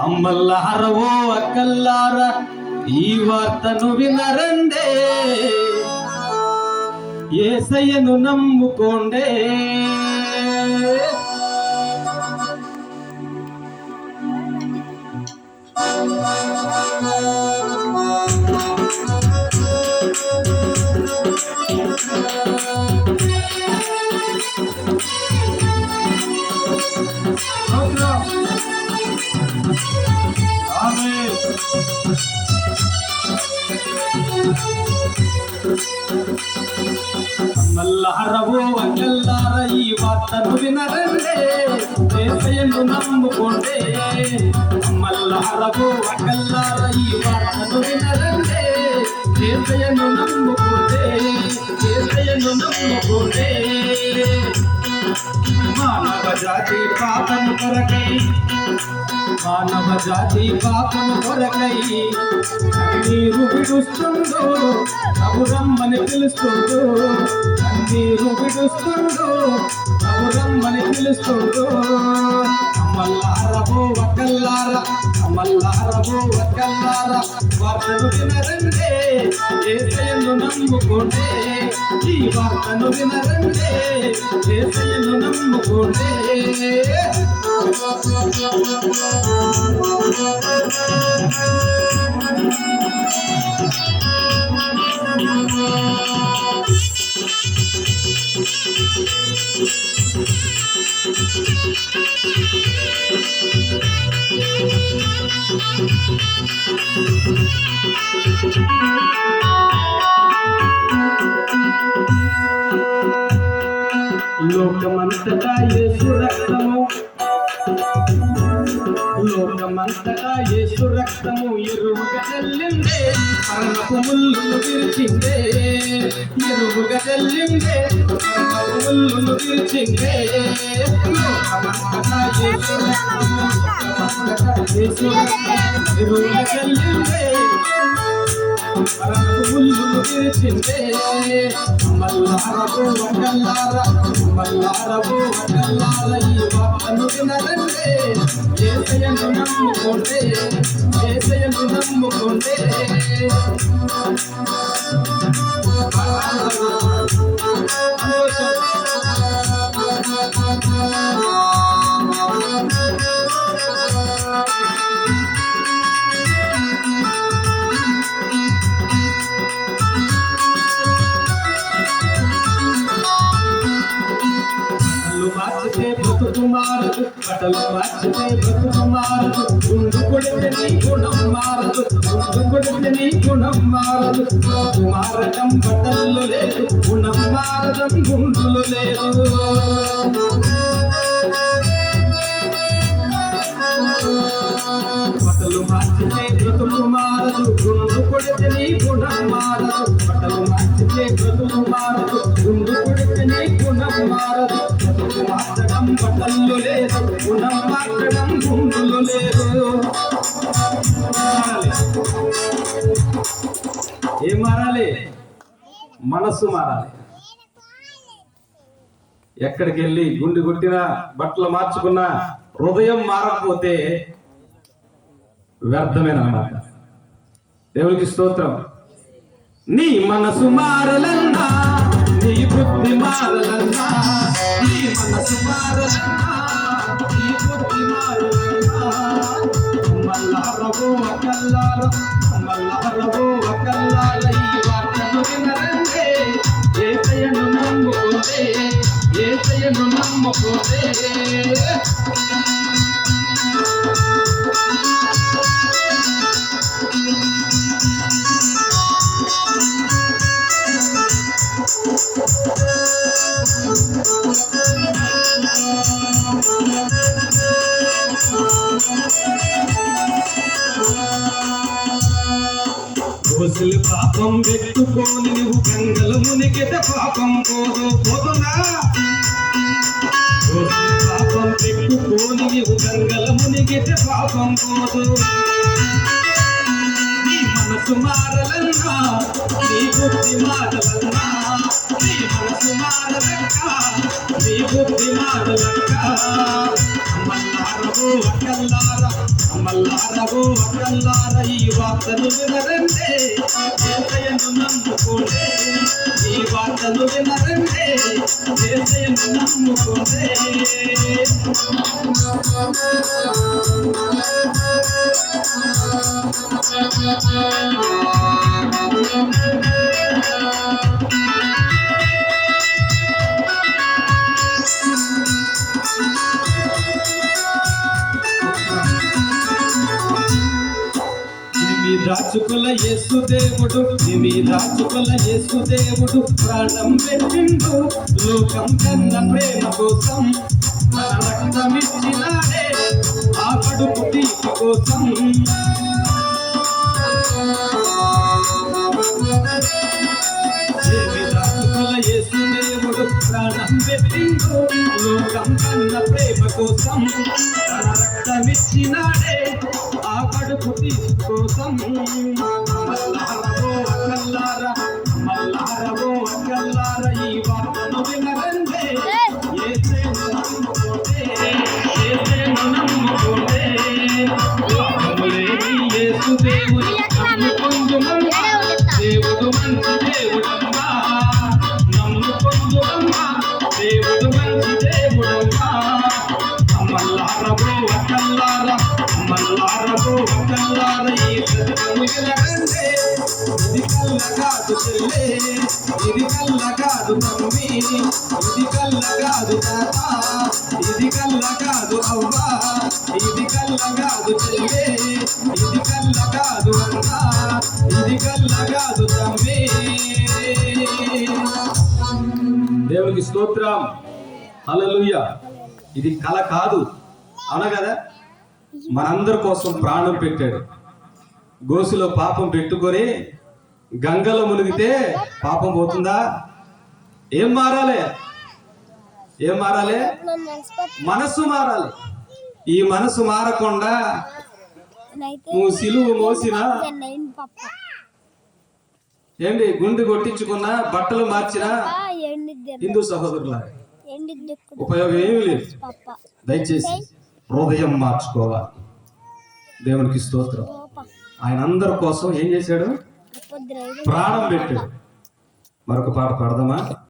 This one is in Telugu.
అమ్మల్లార ఓ అక్కల్లార ఈ వార్తను వినరండే, యేసయ్యను నమ్ముకోండే. అమ్మల్లారవో అక్కల్లార ఈ వార్తను వినరండే, యేసయ్యను నమ్ముకోండే. అమ్మల్లారవో అక్కల్లార ఈ వార్తను వినరండే, యేసయ్యను నమ్ముకోండే, యేసయ్యను నమ్ముకోండే. మానవ జాతి పాపము కొరకై, మానవ జాతి పాపము కొరకై నీరు విడుస్తుందో, ప్రభురమ్మని పిలుస్తుందో, నీరు విడుస్తుందో, ప్రభురమ్మని పిలుస్తుందో. అమ్మల్లారవో అక్కల్లార, అమ్మల్లారవో అక్కల్లార వార్తను వినరండే, యేసయ్యను నమ్ముకోండే. ఈ వార్తను వినరండే, యేసయ్యను నమ్ముకోండే. లోకమంతటా యేసు రక్తము, లోకమంతటా యేసు రక్తము ఎరువుగా చెల్లిందే, మరణపు ముల్లును విరిచిందే, ఎరువుగా చెల్లిందే, మరణపు ముల్లును విరిచిందే. లోకమంతటా యేసు రక్తము, యేసు రక్తము ఎరువుగా చెల్లిందే, మరణపు ముల్లును విరిచిందే. అమ్మల్లారవో అక్కల్లార, అమ్మల్లారవో అక్కల్లార ఈ వార్తను వినరండే, యేసయ్యను నమ్ముకోండే, యేసయ్యను నమ్ముకోండే. బ్రతుకు మారదు, బట్టలు మార్చితే బ్రతుకు మారదు, గుండు కొడితే నీ గుణం మారదు, గుండు కొడితే నీ గుణం మారదు. బ్రతుకు మారటం బట్టల్లో లేదు, గుణం మారడం గుండులో లేదు. బట్టలు మార్చితే బ్రతుకు మారదు, గుండు కొడితే నీ గుణం మారదు. బట్టలు మార్చితే బ్రతుకు మారదు, గుండు కొడితే నీ గుణం మారదు. బ్రతుకు మార్చడం బట్టల్లో లేదు, గుణం మార్చడం గుండులో లేదు. ఏం మారాలి? మనస్సు మారాలి. ఎక్కడికి వెళ్ళి గుండె కొట్టినా, బట్టలు మార్చుకున్నా, హృదయం మారకపోతే వ్యర్థమేనమాట. దేవునికి స్తోత్రం. నీ మనసు మారలన్నా, నీ బుద్ధి మారలన్నా, నీ మనసు మారలన్నా, నీ బుద్ధి మారలన్నా. అమ్మల్లారవో అక్కల్లార, అమ్మల్లారవో అక్కల్లార ఈ వార్తను వినరండే, యేసయ్యను నమ్ముకోండే, యేసయ్యను నమ్ముకోండే. రోజులు పాపం పెట్టుకొని నువ్వు గంగలు మునిగితే పాపం పోదునా. రోజులు పాపం పెట్టుకొని నువ్వు గంగలు మునిగితే పాపం పోదు. నీ మనసు మారలన్నా, నీ బుద్ధి మారలన్నా, నీ మనసు మారలక్క నీ బుద్ధి మారలక్క అమ్మల్లారవో అక్కల్లారా అమ్మల్లారవో అక్కల్లారా ఈ వార్తలు వినరంటే యేసయ్యను నమ్ముకోండి ఈ వార్తలు వినరంటే యేసయ్యను నమ్ముకోండి రాచుకుల యేసు దేవుడు నీ రాచుకుల యేసు దేవుడు ప్రాణం పెట్టిండు లోకం కన్న ప్రేమ కోసం తన రక్తమిచ్చినాడే ఆ కడుపు తీపి కోసం రాచుకుల యేసు దేవుడు ప్రాణం పెట్టిండు లోకం కన్న ప్రేమ కోసం తన రక్తమిచ్చినాడే ఆ కడుపు తీపి కోసం మల్లారవో అక్కల్లారా మల్లారవో అక్కల్లారా ఈ వార్తను వినరండే యేసయ్యను నమ్ముకోండి యేసయ్యను నమ్ముకోండి పాపములేని యేసు దేవుడు నమ్ముకొందుమమ్మా దేవుడు మంచి దేవుడమ్మా నమ్ముకొందుమమ్మా దేవుడు మంచి దేవుడమ్మా మల్లారవో అక్కల్లారా మల్లారవో అక్కల్లారా ఈ బ్రతుకును వినరండే ఇది కల్ల కాదు చెల్లే ఇది కల్ల కాదు తమ్మి ఇది కల్ల కాదు తాత ఇది కల్ల కాదు అవ్వా ఇది కల్ల కాదు చెల్లే ఇది కల్ల కాదు అన్నా ఇది కల్ల కాదు తమ్మి దేవునికి స్తోత్రం హల్లెలూయా ఇది కల కాదు అవునా కదా మనందరి కోసం ప్రాణం పెట్టాడు గోసులో పాపం పెట్టుకొని గంగలో మునిగితే పాపం పోతుందా ఏం మారాలి ఏం మారాలి మనసు మారాలి ఈ మనసు మారకుండా నువ్వు సిలువు మోసినా ఏంటి గుండు కొట్టించుకున్నా బట్టలు మార్చినా హిందూ సహోదరుల ఉపయోగం ఏమీ లేదు దయచేసి హృదయం మార్చుకోవాలి దేవునికి స్తోత్రం ఆయన అందరి కోసం ఏం చేశాడు ప్రాణం పెట్టాడు మరొక పాట పాడదామా